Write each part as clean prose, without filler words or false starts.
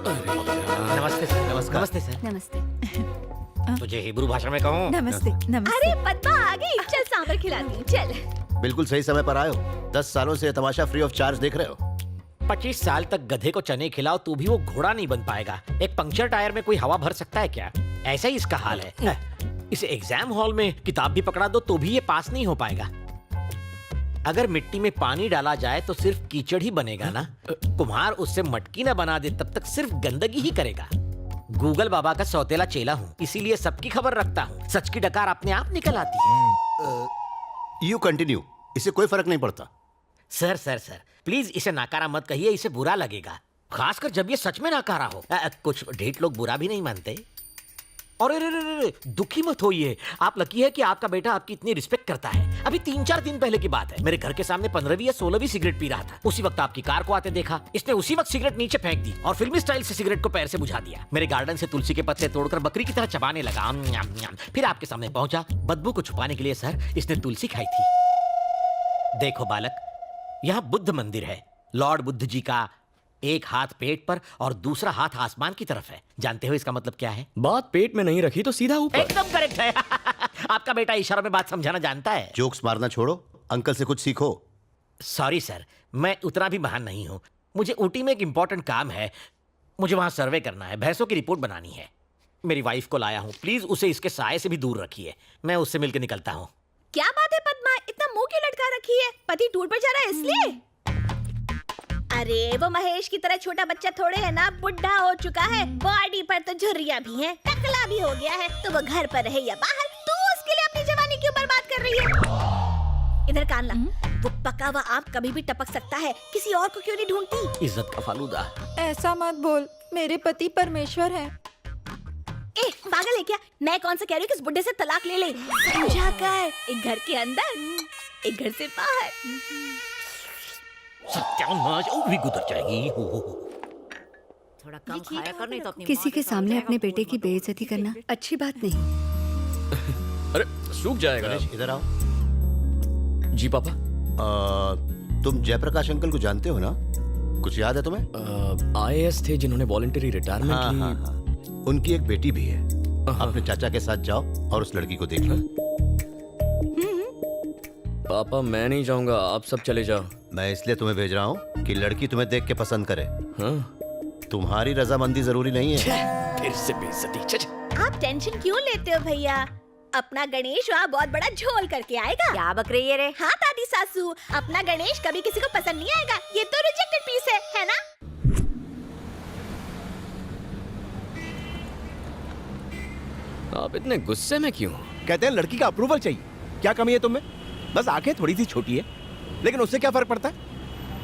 नमस्ते सर। नमस्कार। नमस्ते सर। नमस्ते। तुझे हिब्रू भाषा में कहूँ? नमस्ते। नमस्ते। अरे पद्मा आ गई, चल सांभर खिलाती हूँ, चल। बिल्कुल सही समय पर आए हो। 10 सालों से तमाशा फ्री ऑफ चार्ज देख रहे हो। 25 साल तक गधे को चने खिलाओ तो भी वो घोड़ा नहीं बन पाएगा। एक पंक्चर टायर में कोई हवा भर सकता है क्या? ऐसा ही इसका हाल है। इसे एग्जाम हॉल में किताब भी पकड़ा दो तो भी ये पास नहीं हो पाएगा। अगर मिट्टी में पानी डाला जाए तो सिर्फ कीचड़ ही बनेगा ना। कुम्हार उससे मटकी ना बना दे तब तक सिर्फ गंदगी ही करेगा। गूगल बाबा का सौतेला चेला हूँ, इसीलिए सबकी खबर रखता हूँ। सच की डकार अपने आप निकल आती है। यू कंटिन्यू, इससे कोई फर्क नहीं पड़ता। सर सर सर प्लीज इसे नाकारा मत कहिए, इसे बुरा लगेगा, खासकर जब ये सच में नाकारा हो। कुछ ढेठ लोग बुरा भी नहीं मानते। और दुखी मत होइए, आप लकी है कि आपका बेटा आपकी इतनी रिस्पेक्ट करता है। अभी 3-4 दिन पहले की बात है, मेरे घर के सामने 15वीं या 16वीं सिगरेट पी रहा था। उसी वक्त आपकी कार को आते देखा, इसने उसी वक्त सिगरेट नीचे फेंक दी और फिल्मी स्टाइल से सिगरेट को पैर से बुझा दिया। मेरे गार्डन से तुलसी के पत्ते तोड़कर बकरी की तरह चबाने लगा। फिर आपके सामने पहुंचा। बदबू को छुपाने के लिए सर इसने तुलसी खाई थी। देखो बालक, यहाँ बुद्ध मंदिर है। लॉर्ड बुद्ध जी का एक हाथ पेट पर और दूसरा हाथ आसमान की तरफ है। जानते हो इसका मतलब क्या है? बात पेट में नहीं रखी तो सीधा ऊपर। एकदम करेक्ट है। आपका बेटा इशारों में बात समझाना जानता है। जोक्स मारना छोड़ो, अंकल से कुछ सीखो। सॉरी सर, मैं उतना भी महान नहीं हूँ। मुझे ऊटी में एक इंपॉर्टेंट काम है, मुझे वहाँ सर्वे करना है, भैंसों की रिपोर्ट बनानी है। मेरी वाइफ को लाया हूँ, प्लीज उसे इसके साये से भी दूर रखिए। मैं उससे मिलकर निकलता हूँ। क्या बात है पद्मा, इतना मुंह क्यों लटका रखी है? पति टूर पर जा रहा है इसलिए? अरे वो महेश की तरह छोटा बच्चा थोड़े है ना, बुढ़ा हो चुका है, बॉडी पर तो झुर्रियां भी हैं, टकला भी हो गया है। तो वो घर पर रहे या बाहर, तू उसके लिए अपनी जवानी क्यों बर्बाद कर रही है? इधर कान ला, वो पका हुआ आम कभी भी टपक सकता है, किसी और को क्यों नहीं ढूंढती? इज्जत का फालूदा। ऐसा मत बोल, मेरे पति परमेश्वर हैं। ए पागल है क्या? मैं कौन सा कह रही हूँ कि इस बुड्ढे से तलाक ले ले। समझा कर, एक घर के अंदर एक घर से बाहर। सत्यानाश, और भी गुजर जाएगी। थोड़ा कम खाया कर, नहीं तो अपनी किसी के सामने अपने बेटे की बेइज्जती करना अच्छी बात नहीं। अरे सूख जाएगा। गणेश इधर आओ। जी पापा। तुम जयप्रकाश अंकल को जानते हो ना? कुछ याद है तुम्हें? IAS थे जिन्होंने वॉलंटरी रिटायरमेंट हाँ, ली। हाँ, हाँ। उनकी एक बेटी भी है। अपने चाचा के साथ जाओ और उस लड़की को देख लो। पापा मैं नहीं जाऊंगा, आप सब चले जाओ। मैं इसलिए तुम्हें भेज रहा हूँ कि लड़की तुम्हें देख के पसंद करे। हाँ? तुम्हारी रजामंदी जरूरी नहीं है। फिर से बेइज्जती। आप टेंशन क्यों लेते हो भैया? अपना गणेश वहाँ बहुत बड़ा झोल करके आएगा। क्या बक रही है रे? हाँ दादी सासू, अपना गणेश कभी किसी को पसंद नहीं आएगा। ये तो रिजेक्टेड पीस है ना? आप इतने गुस्से में क्यों? कहते हैं लड़की का अप्रूवल चाहिए। क्या कमी है तुम्हें? बस आंखें थोड़ी सी छोटी है, लेकिन उससे क्या फर्क पड़ता है?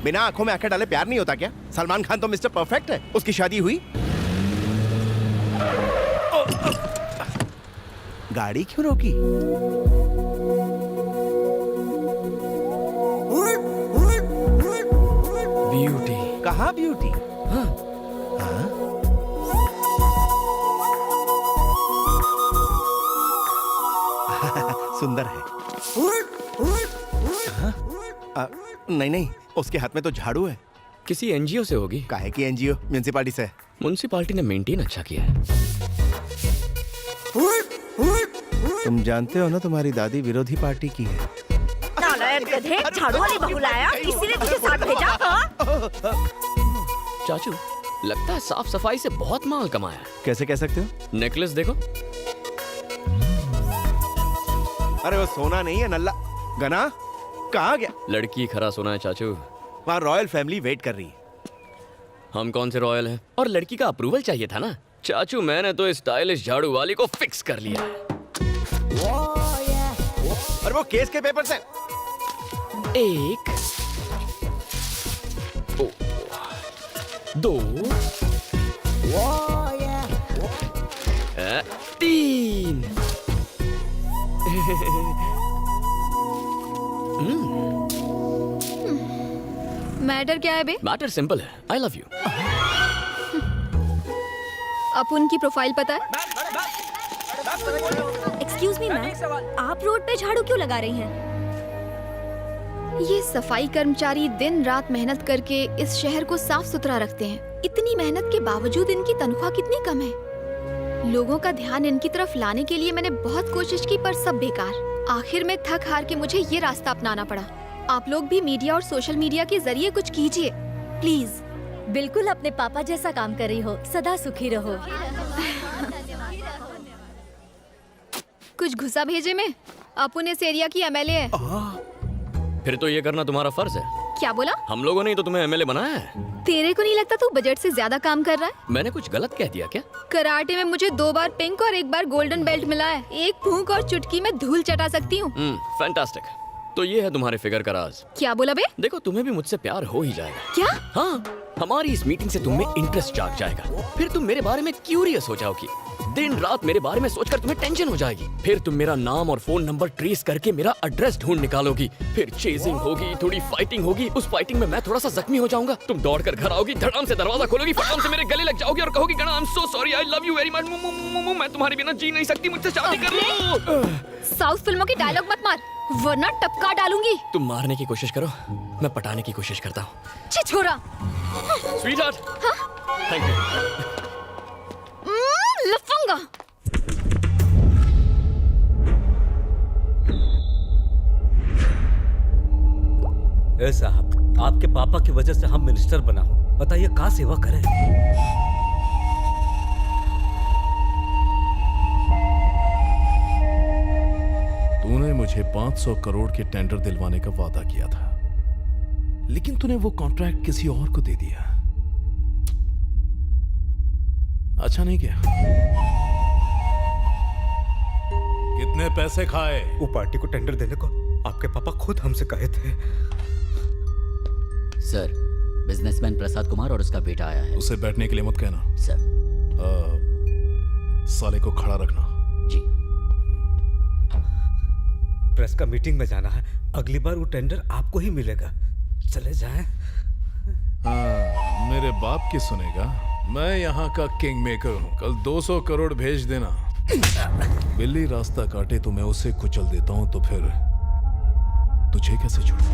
बिना आंखों में आंखें डाले प्यार नहीं होता क्या? सलमान खान तो मिस्टर परफेक्ट है। उसकी शादी हुई, गाड़ी क्यों रोकी? ब्यूटी। कहाँ ब्यूटी? हाँ? सुंदर है। नहीं नहीं, उसके हाथ में तो झाड़ू है। किसी NGO से होगी। काहे की NGO? म्युनिसिपालिटी से। म्युनिसिपालिटी ने मेंटेन अच्छा किया है। तुम जानते हो ना तुम्हारी दादी विरोधी पार्टी की है। नालायक गधे, झाड़ू वाली बहू लाया, इसीलिए तुझे साथ भेजा। हाँ? चाचू लगता है साफ सफाई से बहुत माल कमाया। कैसे कह सकते हो? नेकलेस देखो। अरे वो सोना नहीं है, नल्ला। गना कहाँ गया? लड़की खरा सोना है चाचू। वहाँ रॉयल फैमिली वेट कर रही है। हम कौन से रॉयल हैं? और लड़की का अप्रूवल चाहिए था ना चाचू। मैंने तो स्टाइलिश झाड़ू वाली को फिक्स कर लिया। और वो केस के पेपर से। एक, दो, तीन। मैटर क्या है बे? मैटर सिंपल है, आई लव यू। अब उनकी प्रोफाइल पता है? एक्सक्यूज मी मैम, आप रोड पे झाड़ू क्यों लगा रही हैं? ये सफाई कर्मचारी दिन रात मेहनत करके इस शहर को साफ सुथरा रखते हैं। इतनी मेहनत के बावजूद इनकी तनख्वाह कितनी कम है। लोगों का ध्यान इनकी तरफ लाने के लिए मैंने बहुत कोशिश की, पर सब बेकार। आखिर में थक हार के मुझे ये रास्ता अपनाना पड़ा। आप लोग भी मीडिया और सोशल मीडिया के जरिए कुछ कीजिए प्लीज। बिल्कुल अपने पापा जैसा काम कर रही हो, सदा सुखी रहो। कुछ घुसा भेजे में। अपुन इस एरिया की एमएलए है। फिर तो ये करना तुम्हारा फर्ज है। क्या बोला? हम लोगों ने ही तो तुम्हें एमएलए बनाया है। तेरे को नहीं लगता तू बजट से ज्यादा काम कर रहा है? मैंने कुछ गलत कह दिया क्या? कराटे में मुझे 2 बार पिंक और 1 बार गोल्डन बेल्ट मिला है। एक फूंक और चुटकी में धूल चटा सकती हूँ। फैंटास्टिक। तो ये है तुम्हारे फिगर का राज। क्या बोला बे? देखो, तुम्हें भी मुझसे प्यार हो ही जाएगा। क्या? हाँ, हमारी इस मीटिंग से तुम्हें इंटरेस्ट जाग जाएगा। फिर तुम मेरे बारे में क्यूरियस हो जाओगी। दिन रात मेरे बारे में सोचकर तुम्हें टेंशन हो जाएगी। फिर तुम मेरा नाम और फोन नंबर ट्रेस करके मेरा एड्रेस ढूंढ निकालोगी। फिर चेजिंग होगी, थोड़ी फाइटिंग होगी। उस फाइटिंग में मैं थोड़ा सा जख्मी हो जाऊंगा। तुम दौड़कर घर आओगी, धड़ाम से दरवाजा खोलोगी, फटाम से मेरे गले लग जाओगी और कहोगी, गणा, I am so sorry, I love you very much, मैं तुम्हारे बिना जी नहीं सकती, मुझसे शादी कर लो। साउथ फिल्मों की डायलॉग मत मार, वरना टपका डालूंगी। तुम मारने की कोशिश करो, मैं पटाने की कोशिश करता हूँ। छिछोरा। Sweetheart, thank you. लफंगा। ए साहब, आपके पापा की वजह से हम मिनिस्टर बना हो, बताइए कहाँ सेवा करें। तूने मुझे 500 करोड़ के टेंडर दिलवाने का वादा किया था, लेकिन तूने वो कॉन्ट्रैक्ट किसी और को दे दिया। अच्छा नहीं किया। कितने पैसे खाए? वो पार्टी को टेंडर देने को आपके पापा खुद हमसे कहे थे। सर, बिजनेसमैन प्रसाद कुमार और उसका बेटा आया है। उसे बैठने के लिए मत कहना। सर। साले को खड़ा रखना। जी। प्रेस का मीटिंग में जाना है, अगली बार वो टेंडर आपको ही मिलेगा, चले जाएं। मेरे बाप की सुनेगा, मैं यहाँ का किंग मेकर हूँ। कल 200 करोड़ भेज देना। बिल्ली रास्ता काटे तो मैं उसे कुचल देता हूँ, तो फिर तुझे कैसे छोड़ूं?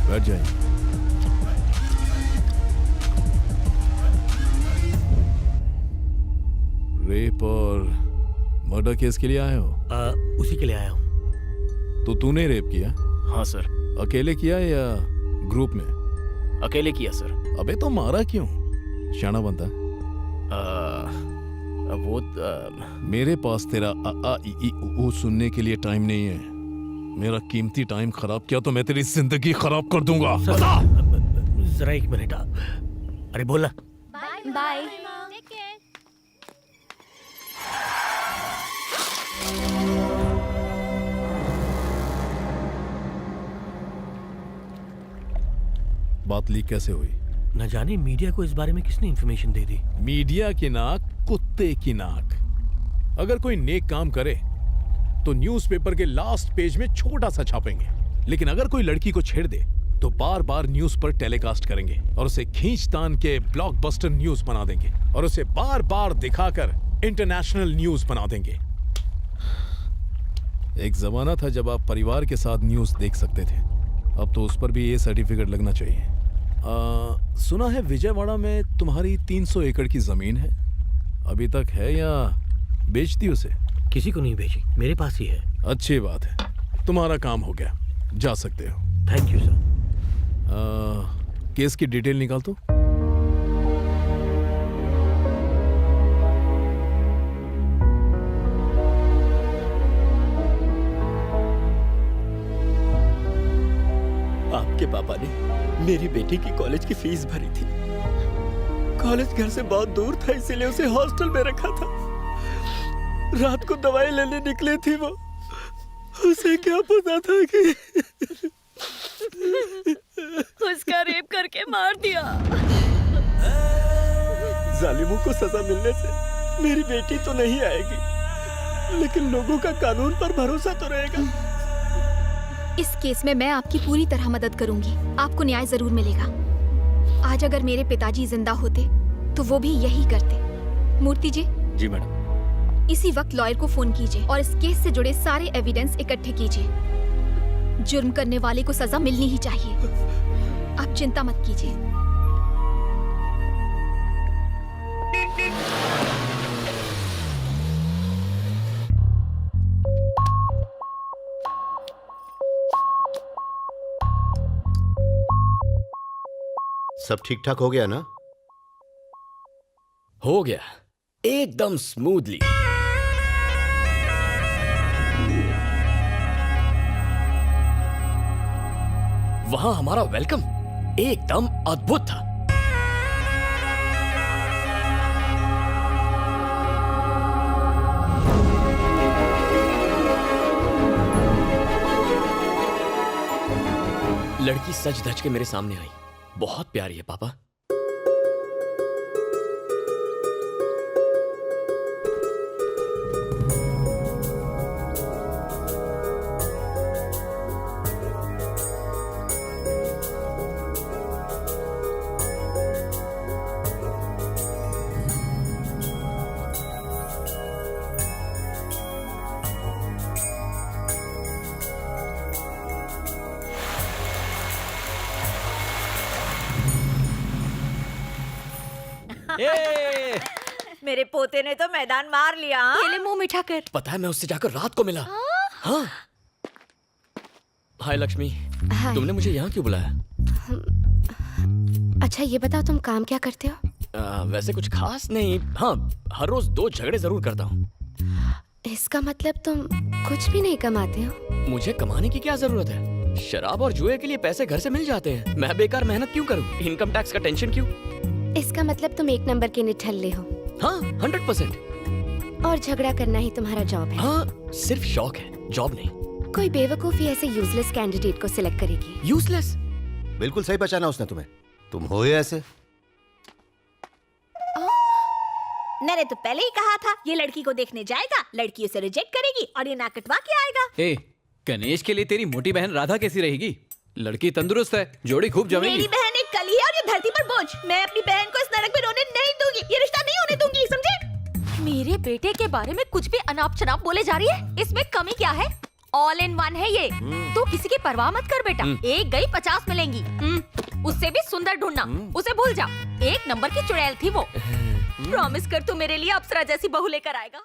बैठ जाए। रेप और मर्डर केस के लिए आए हो? उसी के लिए आया हूँ। तो तूने रेप किया? हाँ सर। अकेले किया या ग्रुप में? अकेले किया सर। अबे तो मारा क्यों? शाना बनता। वो मेरे पास तेरा आ आ ई ई ऊ सुनने के लिए टाइम नहीं है। मेरा कीमती टाइम खराब किया तो मैं तेरी जिंदगी खराब कर दूंगा। बता। जरा 1 मिनट। अरे बोला। बाय। बात लीक कैसे हुई? न जाने मीडिया को इस बारे में किसने इंफॉर्मेशन दे दी। मीडिया की नाक कुत्ते की नाक। अगर कोई नेक काम करे तो न्यूज़पेपर के लास्ट पेज में छोटा सा छापेंगे, लेकिन अगर कोई लड़की को छेड़ दे तो बार बार न्यूज पर टेलीकास्ट करेंगे और उसे खींचतान के ब्लॉकबस्टर न्यूज बना देंगे और उसे बार बार दिखाकर इंटरनेशनल न्यूज बना देंगे। एक जमाना था जब आप परिवार के साथ न्यूज देख सकते थे, अब तो उस पर भी ये सर्टिफिकेट लगना चाहिए। सुना है विजयवाड़ा में तुम्हारी 300 एकड़ की जमीन है, अभी तक है या बेच दी उसे? किसी को नहीं भेजी, मेरे पास ही है। अच्छी बात है, तुम्हारा काम हो गया, जा सकते हो। Thank you sir. केस की डिटेल निकाल तो। आपके पापा ने मेरी बेटी की कॉलेज की फीस भरी थी। कॉलेज घर से बहुत दूर था, इसीलिए उसे हॉस्टल में रखा था। रात को दवाई लेने निकली थी वो, उसे क्या पता था कि उसका रेप करके मार दिया। जालिमों को सजा मिलने से मेरी बेटी तो नहीं आएगी, लेकिन लोगों का कानून पर भरोसा तो रहेगा। इस केस में मैं आपकी पूरी तरह मदद करूंगी, आपको न्याय जरूर मिलेगा। आज अगर मेरे पिताजी जिंदा होते तो वो भी यही करते। मूर्ति जी, जी मैडम। इसी वक्त लॉयर को फोन कीजिए और इस केस से जुड़े सारे एविडेंस इकट्ठे कीजिए। जुर्म करने वाले को सजा मिलनी ही चाहिए। आप चिंता मत कीजिए। सब ठीक ठाक हो गया ना? हो गया एकदम स्मूथली। वहां हमारा वेलकम एकदम अद्भुत था। लड़की सच धज के मेरे सामने आई। बहुत प्यारी है पापा। मेरे पोते ने तो मैदान मार लिया। पहले मुंह मिठा कर। पता है मैं उससे जाकर रात को मिला। हाँ। हाय लक्ष्मी, तुमने मुझे यहाँ क्यों बुलाया? अच्छा ये बताओ तुम काम क्या करते हो? वैसे कुछ खास नहीं। हाँ, हर रोज 2 झगड़े जरूर करता हूँ। इसका मतलब तुम कुछ भी नहीं कमाते हो? मुझे कमाने की क्या जरूरत है? शराब और जुए के लिए पैसे घर से मिल जाते हैं। मैं बेकार मेहनत क्यों करूँ? इनकम टैक्स का टेंशन क्यों? इसका मतलब तुम 1 नंबर के निठल्ले हो। हाँ, 100%। और झगड़ा करना ही तुम्हारा जॉब है? हाँ, सिर्फ शौक है, जॉब नहीं। कोई बेवकूफी ऐसे यूजलेस कैंडिडेट को सिलेक्ट करेगी। यूजलेस? बिल्कुल सही पहचाना उसने तुम्हें। तुम हो ही ऐसे। मैंने तो पहले ही कहा था ये लड़की को देखने जाएगा, लड़की उसे रिजेक्ट करेगी और ये नाक कटवा के आएगा। ए, गणेश के लिए तेरी मोटी बहन राधा कैसी रहेगी? लड़की तंदुरुस्त है, जोड़ी खूब जमेगी। मेरी बहन एक कली है और ये धरती पर बोझ। मैं अपनी बहन को इस नरक में रोने नहीं दूंगी। ये रिश्ता नहीं होने दूंगी, समझे? मेरे बेटे के बारे में कुछ भी अनाप शनाप बोले जा रही है। इसमें कमी क्या है? ऑल इन वन है ये। तू किसी की परवाह मत कर बेटा। एक गई 50 मिलेंगी। उससे भी सुंदर ढूंढना, उसे भूल जा। 1 नंबर की चुड़ैल थी वो। प्रॉमिस कर तू मेरे लिए अप्सरा जैसी बहू लेकर आएगा।